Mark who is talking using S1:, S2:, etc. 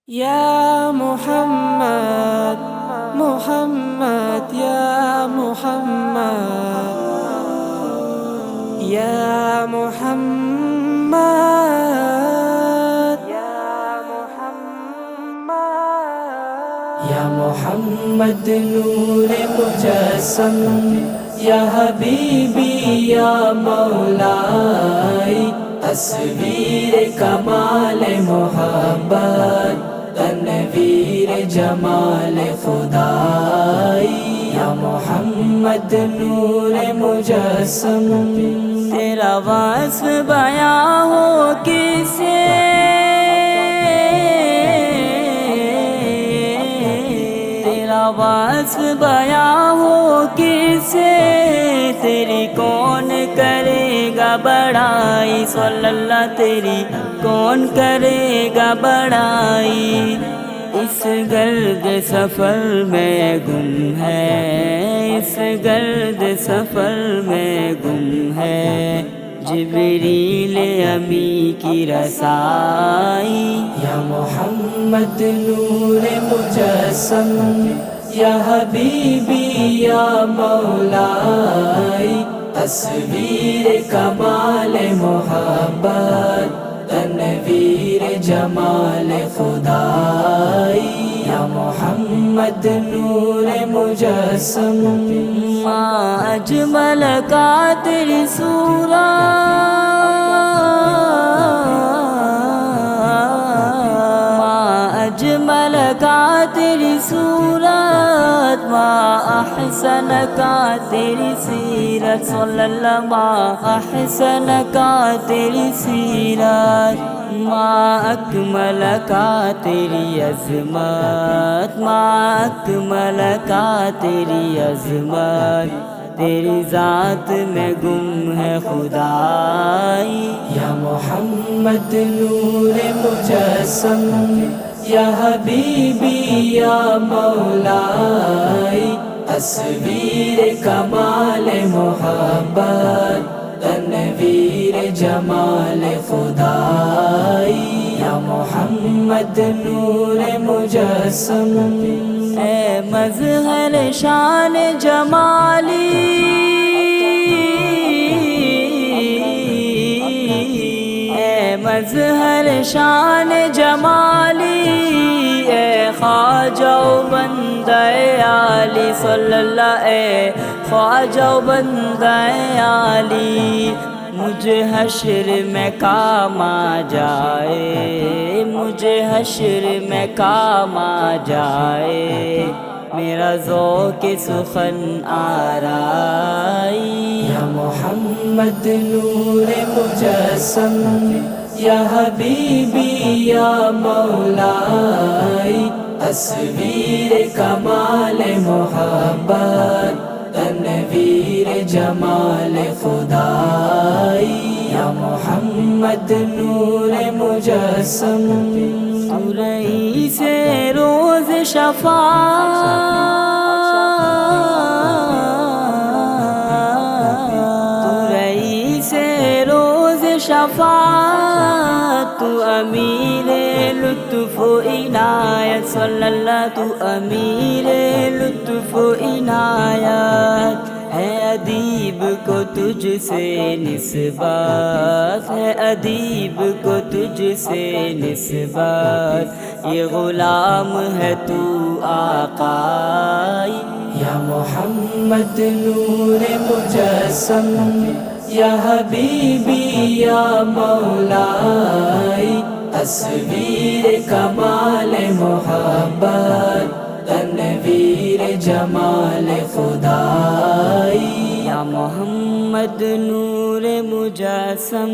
S1: يا محمد محمد يا محمد يا محمد يا محمد نور مجسم یا حبیبی یا مولائی تصویر کمال محبت تنویر جمال خدائی یا محمد نور مجسم تیرا وصف بیاں ہو کسے تیرا وصف بیاں ہو کسے تیری کون کرے گا بڑائی صلی اللہ تیری کون کرے گا بڑائی اس گرد سفر میں گم ہے اس گرد سفر میں گم ہے جبریل امی کی رسائی یا محمد نور مجسم یا حبیبی یا مولائی تصویر کمال محبت تنویر جمال خدائی یا محمد نور مجسم ما اجمل کا تیری صورت ما اجمل کا تیری صورت ما احسن کا تیری سیرت صلی اللہ ما احسن کا تیری سیرت ما اکمل کا تیری عظمت ما اکمل کا تیری عظمت تیری ذات میں گم ہے خدائی یا محمد نور مجسم یا حبیبی یا مولائی تصویر کمال محبت تنویر جمال خدائی یا محمد نور مجسم اے مظہر شان جمالی اے مظہر شان جمالی اے خواجہ و بندہ عالی صلی اللہ اے خواجہ و بندہ عالی مجھے حشر میں کام آ جائے مجھے حشر میں کام آ جائے میرا ذوق سخن آرائی یا محمد نور مجسم یا حبیبی یا مولائی تصویر کمال محبت تنویر جمال خدائی یا محمد نور مجسم سورئی سے روز سورئی سے روز شفاعت تو امیر لطف و عنایت صلی اللہ تو امیر لطف و عنایت ہے ادیب کو تجھ سے نسبت ہے ادیب کو تجھ سے نسبت یہ غلام ہے تو آقائی یا محمد نور مجسم یا حبیبی یا مولائی تصویر کمال محبت تنویر جمال خدائی یا محمد نور مجسم